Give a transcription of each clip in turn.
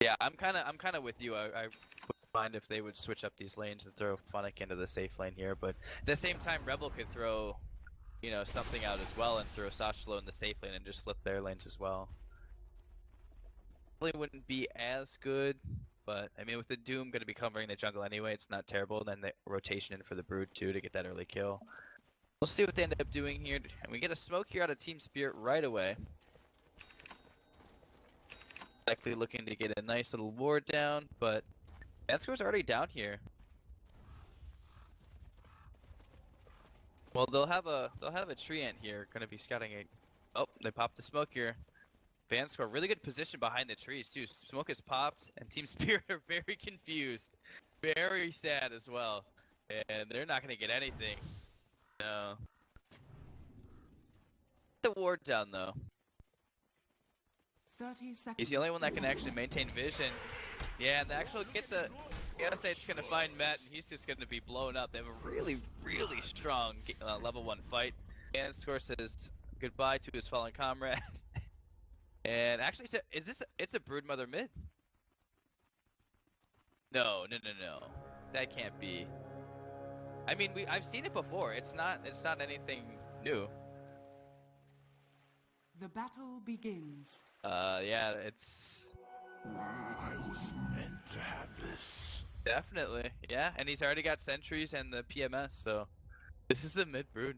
Yeah, I'm kind of with you. I wouldn't mind if they would switch up these lanes and throw Funnick into the safe lane here, but at the same time, Rebel could throw, you know, something out as well and throw Sachlo in the safe lane and just flip their lanes as well. Probably wouldn't be as good, but I mean, with the Doom going to be covering the jungle anyway, it's not terrible. And then the rotation in for the Brood too to get that early kill. We'll see what they end up doing here, and we get a smoke here out of Team Spirit right away. Likely looking to get a nice little ward down, but Vanscore's already down here. Well, they'll have a Treant here, gonna be scouting a. Oh, they popped the smoke here. Vanscore, really good position behind the trees too. Smoke is popped, and Team Spirit are very confused, very sad as well, and they're not gonna get anything. No. The ward down though. 30 seconds. He's the only one that can actually maintain vision. Yeah, and the actual get the It's gonna find Matt, and he's just gonna be blown up. They have a really, really strong level 1 fight. And Score says goodbye to his fallen comrade. And actually, it's a Broodmother mid? No. That can't be. I mean, I've seen it before. It's not anything new. The battle begins. Yeah, it's. I was meant to have this. Definitely, yeah, and he's already got sentries and the PMS, so this is a mid Brood.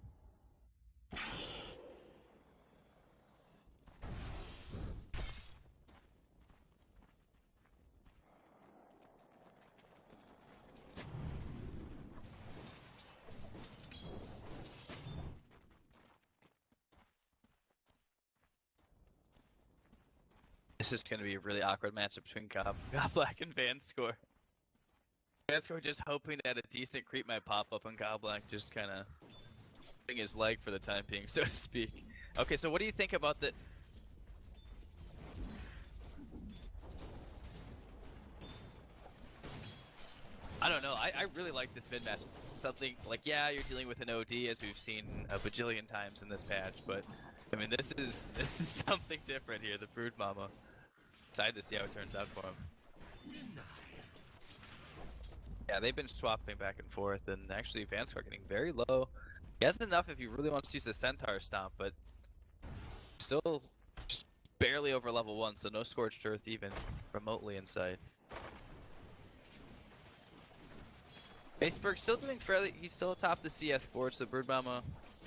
This is going to be a really awkward matchup between Godblack and Vanscore. Vanscore just hoping that a decent creep might pop up on Godblack, just kind of putting his leg for the time being, so to speak. Okay, so what do you think about the... I don't know, I really like this mid match. Something like, yeah, you're dealing with an OD as we've seen a bajillion times in this patch, but I mean, this is something different here, the Brood Mama. Excited to see how it turns out for him. Yeah, they've been swapping back and forth, and actually Vanscore getting very low. He has enough if he really wants to use the Centaur Stomp, but still just barely over level 1, so no Scorched Earth even remotely in sight. Baseberg still doing fairly, he's still atop the CS board, so Brood Mama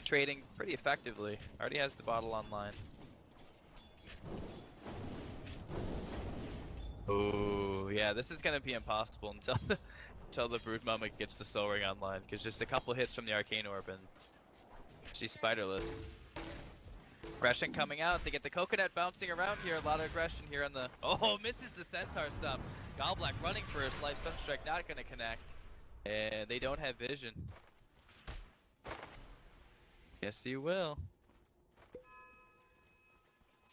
trading pretty effectively. Already has the bottle online. Oh, yeah, this is gonna be impossible until the Brood Mama gets the Soul Ring online, because just a couple hits from the Arcane Orb and she's spiderless. Aggression coming out, they get the coconut bouncing around here, a lot of aggression here on the... Oh, misses the Centaur stuff. Godblack running for his life, Sunstrike not gonna connect. And they don't have vision. Yes, you will.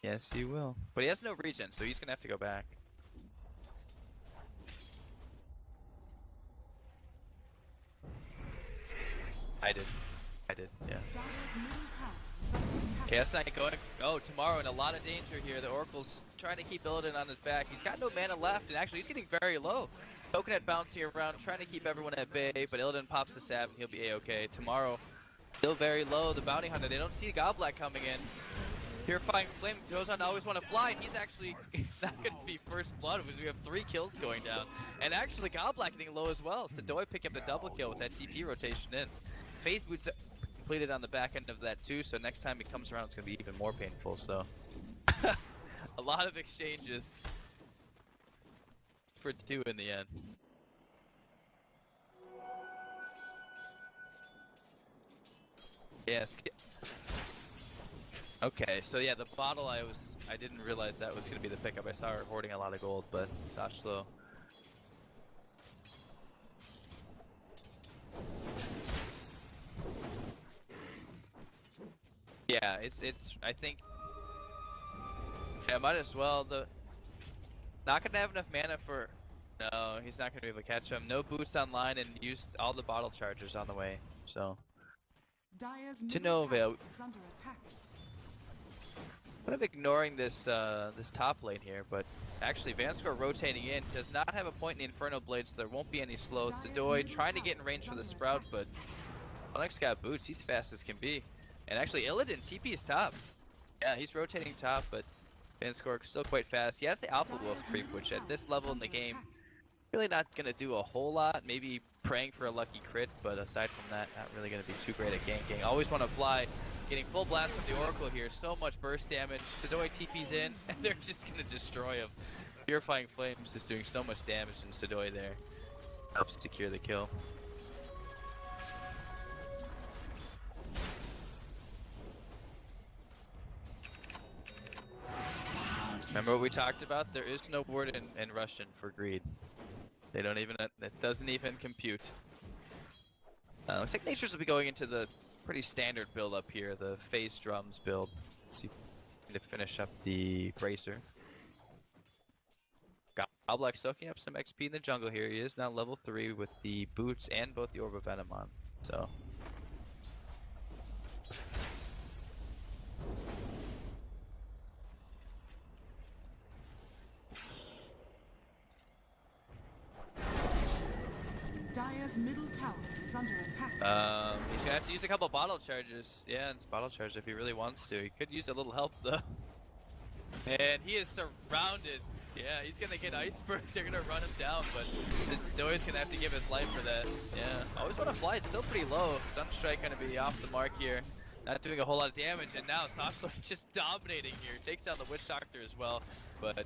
Yes, you will. But he has no regen, so he's gonna have to go back. I did, yeah. Chaos Knight going, oh, tomorrow in a lot of danger here. The Oracle's trying to keep Illidan on his back. He's got no mana left, and actually he's getting very low. Coconut bouncing around, trying to keep everyone at bay, but Illidan pops the stab and he'll be a-okay. Tomorrow, still very low. The Bounty Hunter, they don't see Godblack coming in. Purifying Flame goes on to always want to fly, and he's actually not going to be first blood because we have 3 kills going down. And actually Godblack getting low as well. Sadoy picking up the double kill with that CP rotation in. Phase Boots completed on the back end of that too, so next time he comes around it's going to be even more painful, so. A lot of exchanges for 2 in the end. Yes. Okay, so yeah, the bottle I didn't realize that was going to be the pickup. I saw her hoarding a lot of gold, but Sachlo. Yeah, it's I think yeah, might as well. Not gonna have enough mana for. No, he's not gonna be able to catch him. No boots online, and used all the bottle chargers on the way. So to no avail. kind of ignoring this this top lane here, but actually Vanscore rotating in does not have a point in the Inferno Blade, so there won't be any slow. Sadoy trying to get in range for the Sprout, but Onyx got boots. He's fast as can be. And actually Illidan TP is top. Yeah, he's rotating top, but Vanscore still quite fast. He has the Alpha Wolf creep, which at this level in the game, really not going to do a whole lot. Maybe praying for a lucky crit, but aside from that, not really going to be too great at ganking. Always want to fly. Getting full blast with the Oracle here. So much burst damage. Sadoy TP's in, and they're just going to destroy him. Purifying Flames is doing so much damage, and Sadoy there helps secure the kill. Remember what we talked about? There is no word in Russian for greed. They don't even, it doesn't even compute. Looks like Nature's will be going into the pretty standard build up here, the phase drums build. See to finish up the bracer. Goblak soaking up some XP in the jungle here. He is now level 3 with the boots and both the Orb of Venom on. So Dire's middle tower is under attack. He's gonna have to use a couple bottle charges. Yeah, and bottle charge if he really wants to. He could use a little help though. And he is surrounded. Yeah, he's gonna get iceberg. They're gonna run him down, but Sadoy's gonna have to give his life for that. Yeah, always want to fly. It's still pretty low. Sunstrike gonna be off the mark here. Not doing a whole lot of damage, and now Sasha just dominating here. Takes down the Witch Doctor as well, but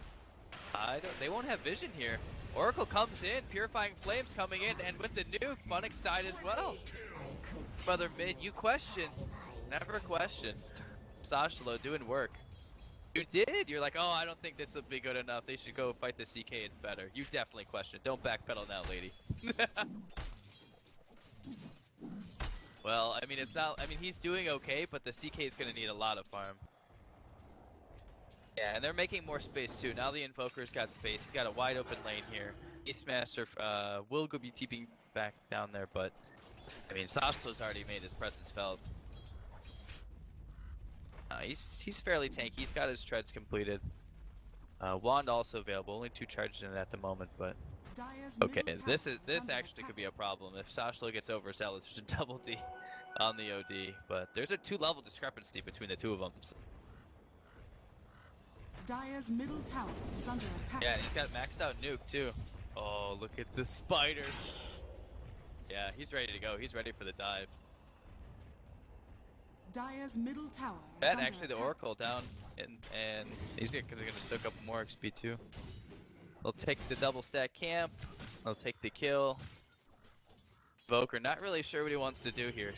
they won't have vision here. Oracle comes in, Purifying Flames coming in, and with the nuke, Funix died as well. Brother mid, you question. Never question. Sashalo doing work. You did? You're like, oh, I don't think this will be good enough. They should go fight the CK, it's better. You definitely question. Don't backpedal now, lady. Well, I mean, it's not, I mean, he's doing okay, but the CK is going to need a lot of farm. Yeah, and they're making more space too. Now the Invoker's got space. He's got a wide open lane here. Beastmaster will go be TPing back down there, but I mean, Saslo's already made his presence felt. He's fairly tanky. He's got his treads completed. Wand also available. Only 2 charges in it at the moment, but okay. This actually could be a problem if Sashlo gets overzealous. There's a double D on the OD, but there's a 2-level discrepancy between the two of them. So. Dire's middle tower is under attack. Yeah, he's got maxed out nuke too. Oh, look at the spider. Yeah, he's ready to go. He's ready for the dive. Dire's middle tower is That under actually the attack. Oracle down, and he's gonna soak up more XP too. They'll take the double stack camp. They'll take the kill. Invoker, not really sure what he wants to do here.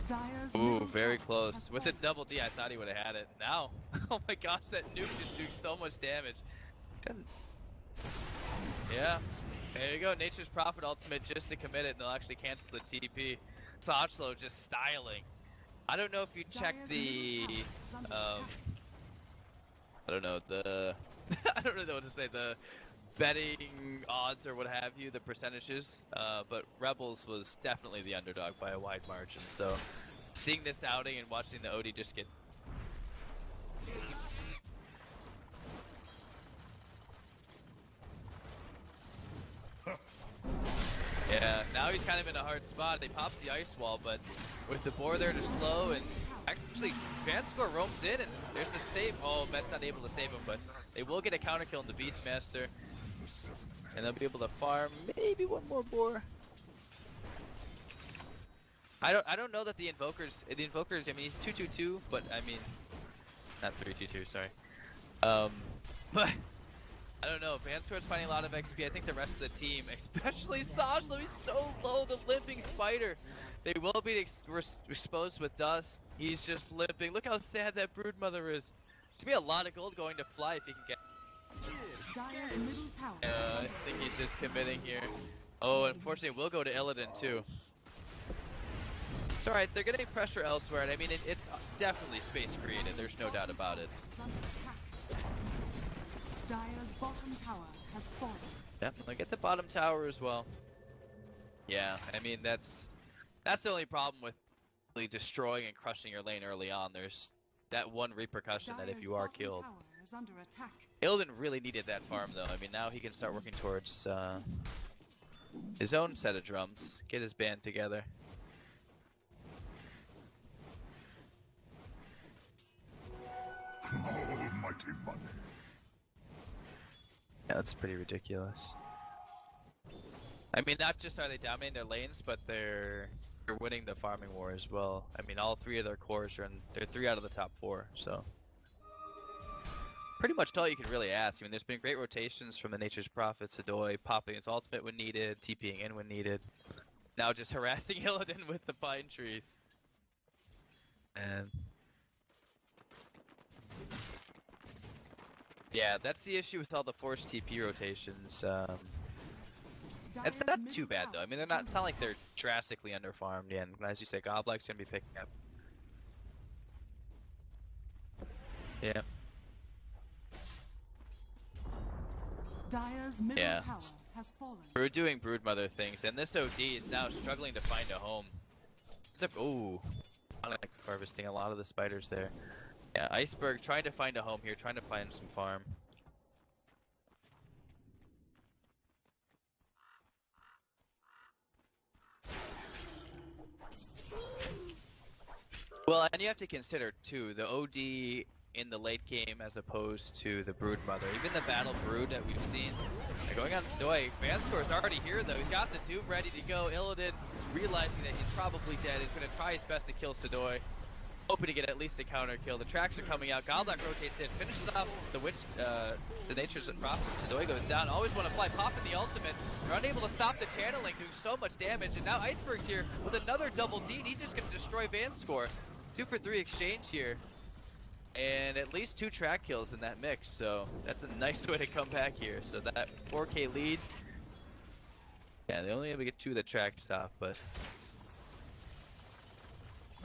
Dire's Ooh, middle very tower close. has With a fallen. double D, I thought he would have had it. Now, oh my gosh, that nuke just doing so much damage. Yeah, there you go. Nature's Prophet ultimate just to commit it, and they'll actually cancel the TP. Sachlo just styling. I don't know if you checked the, I don't know, the, I don't know what to say, the betting odds or what have you, the percentages, but Rebels was definitely the underdog by a wide margin, so seeing this outing and watching the OD just get yeah, now he's kind of in a hard spot. They pops the ice wall, but with the boar there to slow, and actually Vanscore roams in, and there's the save. Oh, Met's not able to save him, but they will get a counter kill in the Beastmaster, and they'll be able to farm maybe one more boar. I don't know that the Invokers, I mean, he's 2-2-2, but I mean, not 3-2-2, sorry. But I don't know, Vanscore's finding a lot of XP. I think the rest of the team, especially Sashlo, he's so low, the limping spider. They will be exposed with dust. He's just limping. Look how sad that broodmother is. It's gonna be a lot of gold going to fly if he can get. Dire's middle tower is I under think he's just committing here. Oh, unfortunately, we'll go to Illidan too. It's alright, they're getting pressure elsewhere, and I mean, it's definitely space created. There's no doubt about it. under attack. Dire's bottom tower has fallen. Definitely get the bottom tower as well. Yeah, I mean, that's the only problem with really destroying and crushing your lane early on. There's that one repercussion that if Dire's you are bottom killed. tower is under attack. Illidan really needed that farm though. I mean, now he can start working towards his own set of drums, get his band together. Almighty money. Yeah, that's pretty ridiculous. I mean, not just are they dominating their lanes, but they're winning the farming war as well. I mean, all three of their cores are in, they're 3 out of the top 4, so. Pretty much all you can really ask. I mean, there's been great rotations from the Nature's Prophet, Sadoy, popping its ultimate when needed, TPing in when needed. Now just harassing Illidan with the pine trees. And yeah, that's the issue with all the forced TP rotations. It's Dire's not middle too bad though. I tower mean, they're is not. under It's not like attack. they're drastically underfarmed. Yeah, and as you say, Godblack's gonna be picking up. Yeah. Dire's middle Yeah. tower has fallen. We're doing Broodmother things, and this OD is now struggling to find a home. Except, ooh, I'm like harvesting a lot of the spiders there. Yeah, Iceberg trying to find a home here, trying to find some farm. Well, and you have to consider too the OD in the late game as opposed to the Broodmother. Even the Battle Brood that we've seen. Going on Sadoy, Vanscore's already here though. He's got the Doom ready to go. Illidan, realizing that he's probably dead, is going to try his best to kill Sadoy. Hoping to get at least a counter kill. The tracks are coming out. Godlock rotates in, finishes off the witch, the Nature's Prophet. Sadoy goes down. Always want to fly, popping the ultimate. They're unable to stop the channeling, doing so much damage. And now Iceberg's here with another double D. And he's just going to destroy Vanscore. 2 for 3 exchange here. And at least 2 track kills in that mix. So that's a nice way to come back here. So that 4K lead. Yeah, they only ever get 2 of the track stop, but.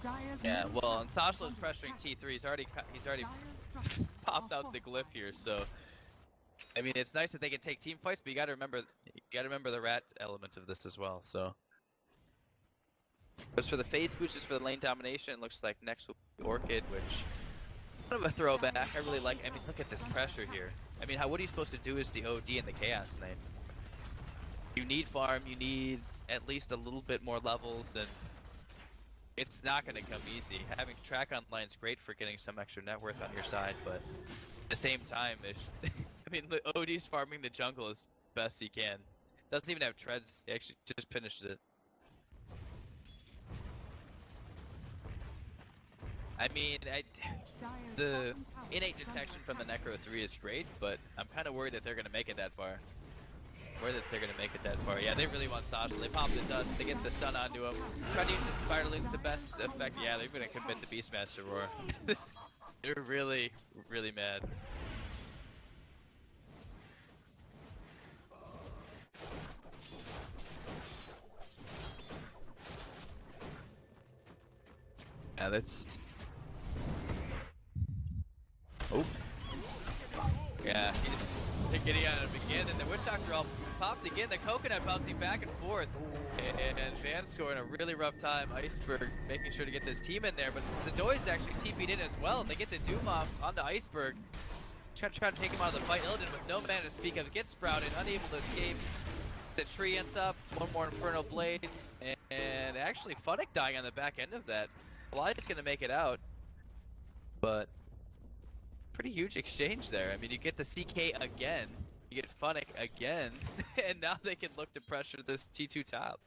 Dire's Yeah, middle well, tower and is Sasha's under pressuring attack. T3. He's already Dire's structures popped are out the glyph fortified. here. So, I mean, it's nice that they can take team fights, but you got to remember the rat element of this as well. So, as for the phase boost, just for the lane domination, it looks like next will be Orchid, which kind of a throwback. I really like. I mean, look at this pressure here. I mean, what are you supposed to do as the OD in the Chaos lane? You need farm. You need at least a little bit more levels and. It's not going to come easy. Having track online is great for getting some extra net worth on your side, but at the same time, I mean, the OD's farming the jungle as best he can. Doesn't even have treads. He actually just finishes it. I mean, Dire's the bottom tower innate is under detection from the attack. Necro 3 is great, but I'm kind of worried that they're going to make it that far. Worried that they're going to make it that far. Yeah, they really want Sasha. They pop the dust. They get the stun onto him. Try to use the Spiderlings to best effect. Yeah, they're going to commit the Beastmaster Roar. They're really, really mad. Yeah, that's... Oh. Yeah, he's getting out of again, and the Witch Doctor all popped again. The Coconut bouncing back and forth. And Vanscore in a really rough time. Iceberg making sure to get this team in there, but Sadoy's actually TP'd in as well. And they get the Doom off onto Iceberg. Trying to take him out of the fight. Illidan with no mana to speak of gets sprouted, unable to escape. The tree ends up, one more Infernal Blade, and actually Funnick dying on the back end of that. Fly's gonna make it out, but pretty huge exchange there. I mean, you get the CK again, you get Funnick again, and now they can look to pressure this T2 top.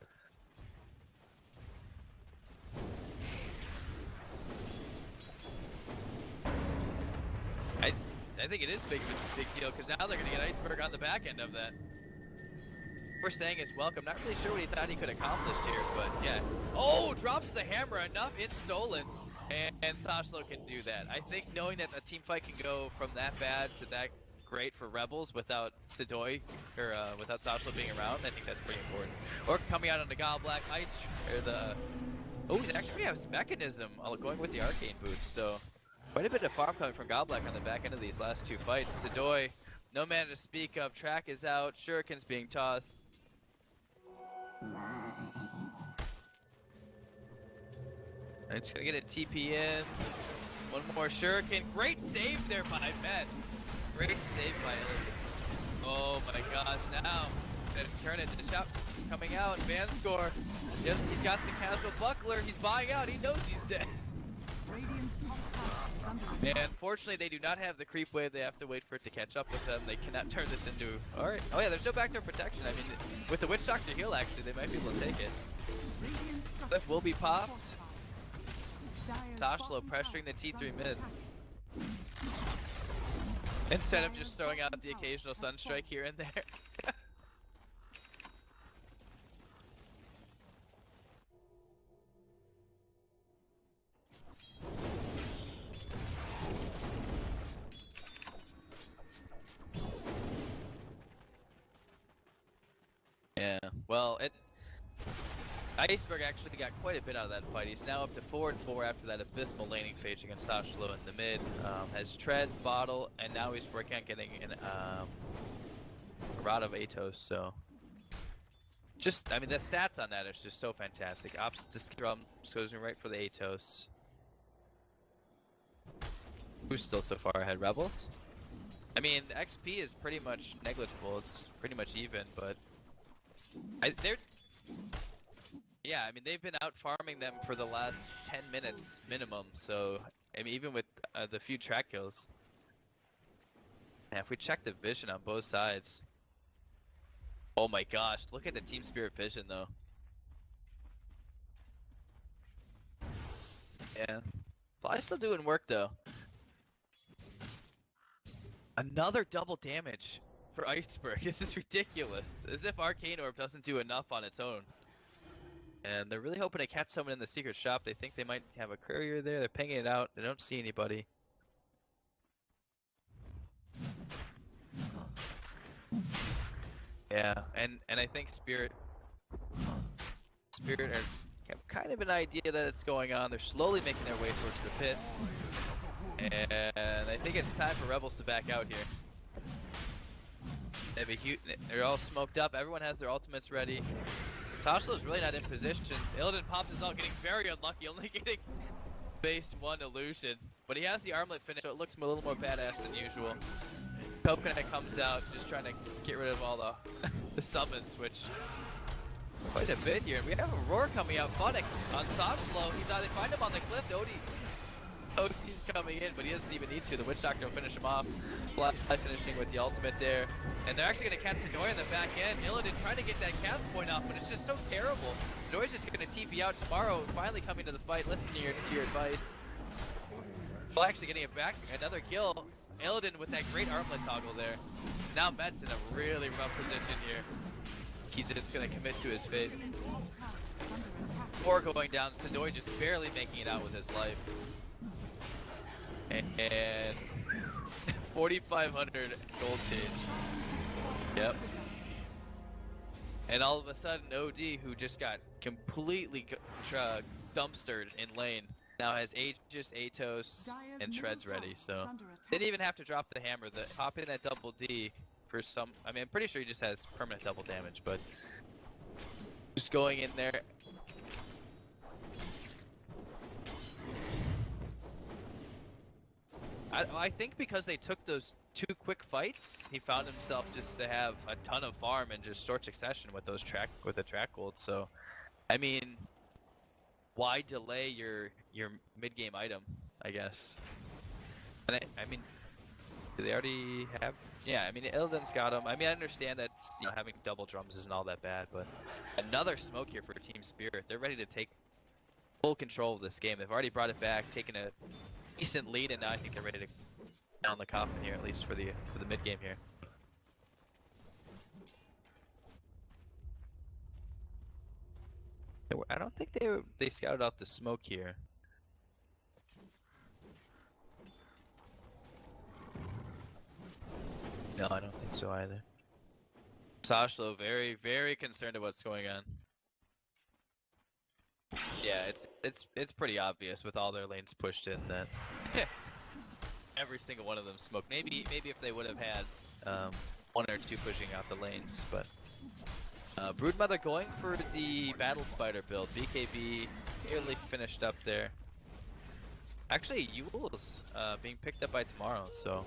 I think it is big deal, because now they're gonna get Iceberg on the back end of that. We're saying it's welcome. Not really sure what he thought he could accomplish here, but yeah. Oh, drops the hammer. Enough. It's stolen. And Sashlo can do that. I think knowing that a team fight can go from that bad to that great for Rebels without Sadoy, or without Sashlo being around, I think that's pretty important. Or coming out on the Godblack Ice, or the... Oh, he actually has Mechanism going with the Arcane boost, so... Quite a bit of farm coming from Godblack on the back end of these last 2 fights. Sadoy, no mana to speak of. Track is out. Shuriken's being tossed. And it's gonna get a TP in. One more shuriken. Great save there by Met. Great save by Illidan. Oh my gosh, now gonna turn it. The shot coming out. Van score. Yes, he's got the casual buckler. He's buying out. He knows he's dead. Radiant's top tower is under attack. And unfortunately, they do not have the creep wave. They have to wait for it to catch up with them. They cannot turn this into... Alright. Oh yeah, there's no backdoor protection. I mean, with the Witch Doctor heal, actually, they might be able to take it. Radiant's structure Cliff will be popped. Dire's Toshlo bottom pressuring the tower is T3 under mid. attack. Instead of just throwing out the occasional Sunstrike here and there. Yeah, well, Iceberg actually got quite a bit out of that fight. He's now up to 4-4 after that abysmal laning phase against Toshlo in the mid. Has Treads, Bottle, and now he's working on getting a Rod of Atos, so... Just, I mean, the stats on that is just so fantastic. Opposite to Scrum, just goes right for the Atos. Who's still so far ahead? Rebels? I mean, the XP is pretty much negligible. It's pretty much even, but... Yeah, I mean, they've been out farming them for the last 10 minutes minimum, so, I mean, even with the few track kills. Yeah, if we check the vision on both sides. Oh my gosh, look at the Team Spirit vision, though. Yeah. Fly's still doing work, though. Another double damage for Iceberg. This is ridiculous. As if Arcane Orb doesn't do enough on its own. And they're really hoping to catch someone in the secret shop. They think they might have a courier there. They're pinging it out. They don't see anybody. Yeah, and I think Spirit have kind of an idea that it's going on. They're slowly making their way towards the pit. And I think it's time for Rebels to back out here. They're all smoked up. Everyone has their ultimates ready. Toshlo's really not in position. Illidan pops his ult, getting very unlucky, only getting base 1 illusion. But he has the armlet finish, so it looks a little more badass than usual. Coconut comes out, just trying to get rid of all the summons, which quite a bit here. We have a roar coming out. Funnick on Toshlo. They find him on the cliff. Odie's coming in, but he doesn't even need to. The Witch Doctor will finish him off. Fly finishing with the ultimate there. And they're actually going to catch Sidoi in the back end. Illidan trying to get that cast point off, but it's just so terrible. Sidoi's just going to TP out tomorrow, finally coming to the fight. Listen to your advice. Well, actually getting it back. Another kill. Illidan with that great armlet toggle there. Now Met's in a really rough position here. He's just going to commit to his fate. Radiant's top tower is under attack. 4 going down. Sidoi just barely making it out with his life. And 4,500 gold change. Yep. And all of a sudden, OD, who just got completely dumpstered in lane, now has Aegis, Atos, and Treads ready. So didn't even have to drop the hammer. Hop in that double D for some. I mean, I'm pretty sure he just has permanent double damage, but just going in there. I think because they took those 2 quick fights, he found himself just to have a ton of farm in just short succession with the track gold. So, I mean, why delay your mid-game item? I guess. And I mean, do they already have? Yeah, I mean, Illidan's got him. I mean, I understand that having double drums isn't all that bad, but another smoke here for Team Spirit. They're ready to take full control of this game. They've already brought it back, taken a decent lead, and now I think they're ready to down the coffin here, at least for the mid game here. I don't think they scouted out the smoke here. No, I don't think so either. Toshlo very, very concerned of what's going on. Yeah, it's pretty obvious with all their lanes pushed in that every single one of them smoked. Maybe if they would have had 1 or 2 pushing out the lanes, but Broodmother going for the Battle Spider build. BKB nearly finished up there. Actually, Yule's being picked up by tomorrow, so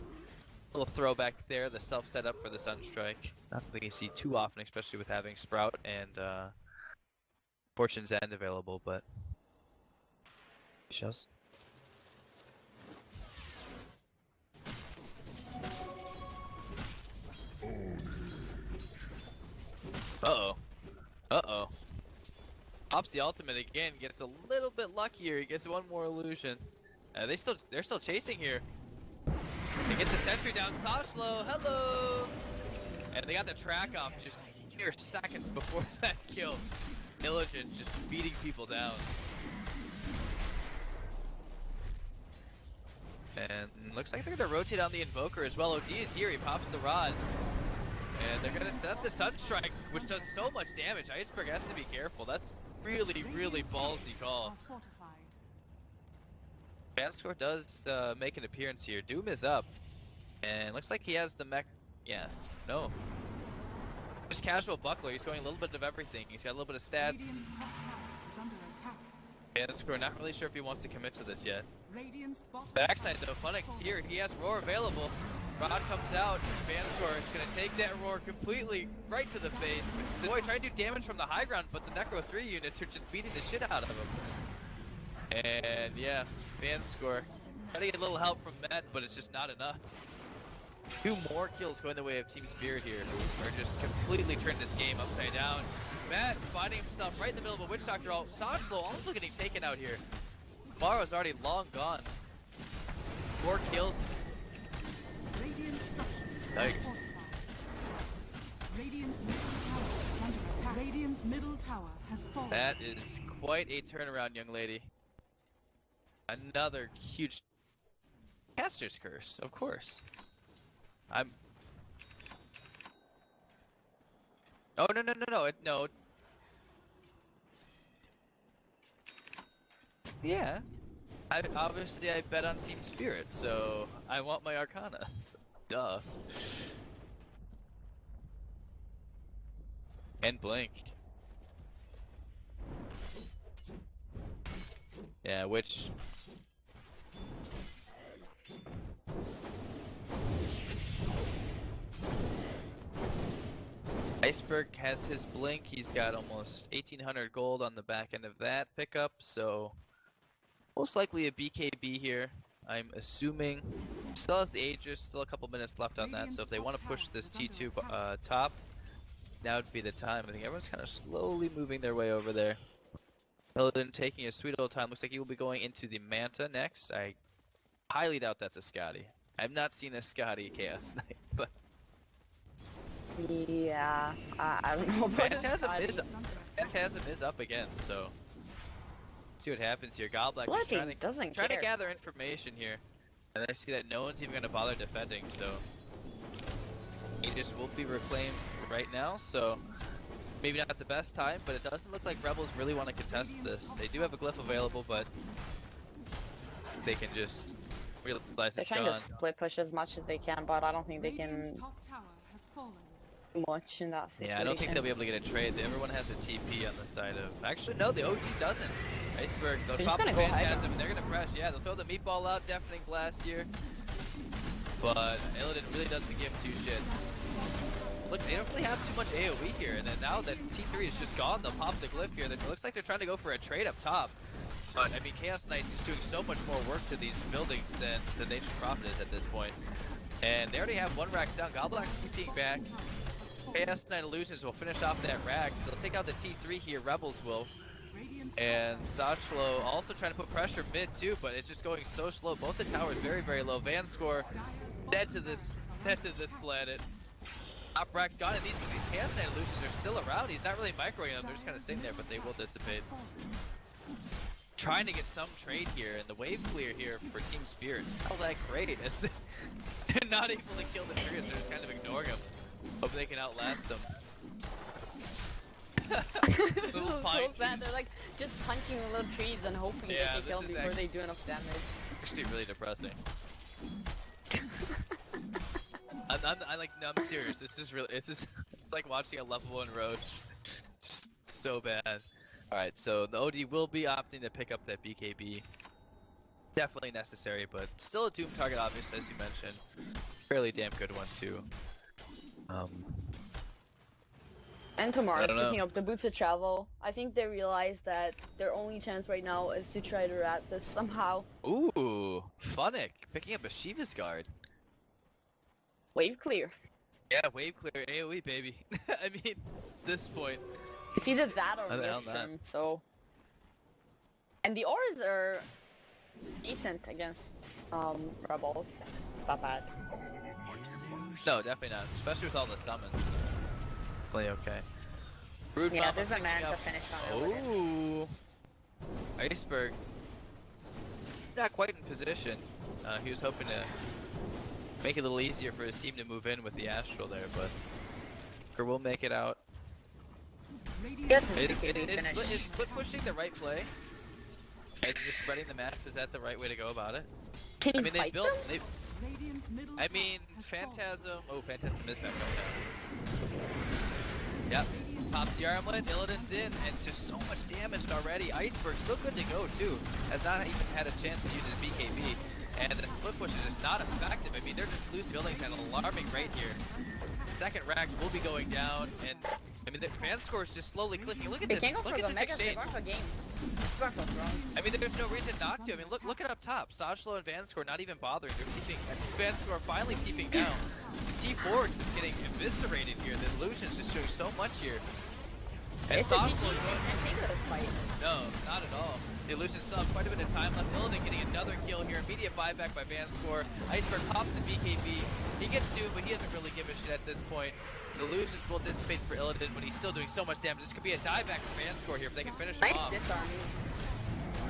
a little throwback there. The self set up for the Sunstrike. Not something you see too often, especially with having Sprout and Fortune's End available, but shells. Uh-oh. Uh-oh. Pops the ultimate again, gets a little bit luckier, he gets one more illusion. They're still chasing here. They get the sentry down, Sashlo, hello! And they got the track off just mere seconds before that kill. Illusion just beating people down. And looks like they're gonna rotate on the Invoker as well. OD is here, he pops the rod. And they're gonna set up the Sunstrike, which does so much damage. Iceberg has to be careful. That's really, really ballsy call. Vanscore does make an appearance here. Doom is up. And looks like he has the mech. Yeah, no. Just casual buckler. He's going a little bit of everything. He's got a little bit of stats. Vanscore, not really sure if he wants to commit to this yet. Backside though, Funix here. He has Roar available. Rod comes out. Vanscore is going to take that Roar completely right to the face. Boy, trying to do damage from the high ground, but the Necro 3 units are just beating the shit out of him. And yeah, Vanscore trying to get a little help from Met, but it's just not enough. 2 more kills going the way of Team Spirit here, who are just completely turned this game upside down. Matt finding himself right in the middle of a Witch Doctor ult. Sashlo also getting taken out here. Tomorrow's already long gone. 4 kills. Nice. Radiant's middle tower has fallen. That is quite a turnaround, young lady. Another huge caster's curse, of course. Oh no. Yeah. Obviously I bet on Team Spirit, so I want my Arcana. Duh. And blink. Yeah, which... Iceberg has his blink. He's got almost 1,800 gold on the back end of that pickup, so most likely a BKB here. I'm assuming. Still has the Aegis, still a couple minutes left on that, so if they want to push this T2 top, now would be the time. I think everyone's kind of slowly moving their way over there. Paladin taking a sweet old time. Looks like he will be going into the Manta next. I highly doubt that's a Scotty. I've not seen a Scotty Chaos Knight, but... Yeah, I don't know about Phantasm is up again, so... See what happens here. Goblak is trying to gather information here. And I see that no one's even going to bother defending, so... Aegis will be reclaimed right now, so... Maybe not the best time, but it doesn't look like Rebels really want to contest this. They do have a glyph available, but... They can just realize it's gone. They're trying to split push as much as they can, but I don't think they can... much in that situation. Yeah, I don't think they'll be able to get a trade. Everyone has a TP on the side of... Actually, no, the OG doesn't. Iceberg, they'll pop the Phantasm, and they're gonna press. Yeah, they'll throw the Meatball out, Deafening Blast here. But Illidan really doesn't give 2 shits. Look, they don't really have too much AoE here, and then now that T3 is just gone, they'll pop the glyph here. It looks like they're trying to go for a trade up top. But, I mean, Chaos Knight is doing so much more work to these buildings than Nature's Prophet is at this point. And they already have 1 rack down. Goblak's TPing back. Chaos Knight Illusions will finish off that rack. So they'll take out the T3 here, Rebels will. And Sachlo also trying to put pressure mid too, but it's just going so slow. Both the towers very, very low. Vanscore dead to this planet. Top rack's gone, and these Chaos Knight Illusions are still around. He's not really microing them, they're just kind of sitting there, but they will dissipate. Trying to get some trade here, and the wave clear here for Team Spirit. Not that great. They're not able to kill the triggers, they're just kind of ignoring them. Hope they can outlast them. Little so bad. They're like just punching the little trees and hoping they can kill them before they do enough damage. Actually, really depressing. I'm serious. It's just really, it's like watching a level 1 Roach. Just so bad. All right, so the OD will be opting to pick up that BKB. Definitely necessary, but still a Doom target, obviously, as you mentioned. Fairly damn good one, too. And tomorrow, picking up the boots of travel, I think they realize that their only chance right now is to try to rat this somehow. Ooh, Funnick picking up a Shiva's guard. Wave clear. Yeah, wave clear AoE, baby. I mean, at this point. It's either that or Maelstrom, so... And the auras are decent against rebels. Not bad. No, definitely not. Especially with all the summons. Play okay. Brood Yeah, Mama there's a man picking to up- finish on over there. Ooh. Iceberg. Not quite in position. He was hoping to make it a little easier for his team to move in with the Astral there, butKer will make it out. Yes, Is split pushing the right play? And just spreading the map, is that the right way to go about it? Can you I mean, they fight built. them? They, Radiant's middle I tower mean, has fallen. Phantasm. Oh, Phantasm is back right now. Yep. Pops the armlet, Illidan's in, and just so much damage already. Iceberg still good to go too. Has not even had a chance to use his BKB. And the split push is just not effective. I mean, they're just losing buildings at an alarming rate here. Second racks will be going down, and I mean, the fan score is just slowly clicking. Look at They this. can't go Look for at the this mega, they're exchange. going for game. They're going for throne. I mean, there's no reason not to. I mean, look it up top. Sajlo and Vanscore not even bothering. They're TPing. Vanscore finally TPing down. The T4 is just getting eviscerated here. The illusion's just showing so much here. And It's a GG. Sajlo, I think this fight. no, not at all. The illusion still have quite a bit of time left. Illidan getting another kill here. Immediate buyback by Vanscore. Iceberg pops the BKB. He gets Doom, but he doesn't really give a shit at this point. The illusions will dissipate for Illidan, but he's still doing so much damage. This could be a dieback for Vanscore here if they can finish him Nice off. disarm.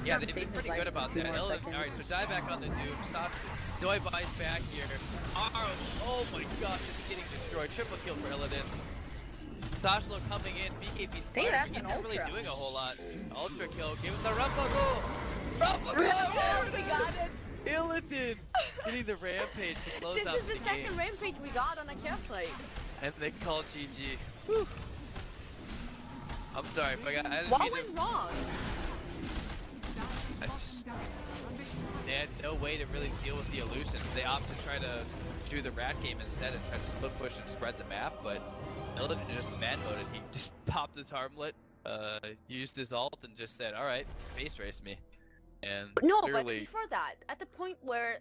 Yeah, they've been Saved his pretty life good for about 2 that. more Alright, seconds. so dieback on the Doom. Stop. Doi buys back here. Oh my gosh, it's getting destroyed. Triple kill for Illidan. Sajlo coming in, BKB's Think that's he's an not really ultra. doing a whole lot. Ultra kill, give him the Rumba goal! Rumba goal! Yes, we got it! Illidan getting the rampage to close This out is the the second game. rampage we got on a campsite. And they call GG. Whew. I'm sorry, but I didn't What mean went to... wrong? I just... They had no way to really deal with the illusions. They opt to try to do the rat game instead and try to split push and spread the map, but Illidan just man-moded. He just popped his armlet, used his ult, and just said, alright, base race me. And No, but clearly... before that, at the point where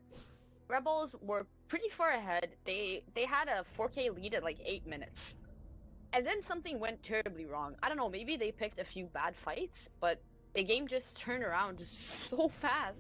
Rebels were pretty far ahead, they had a 4K lead at like 8 minutes. And then something went terribly wrong. I don't know, maybe they picked a few bad fights, but the game just turned around just so fast.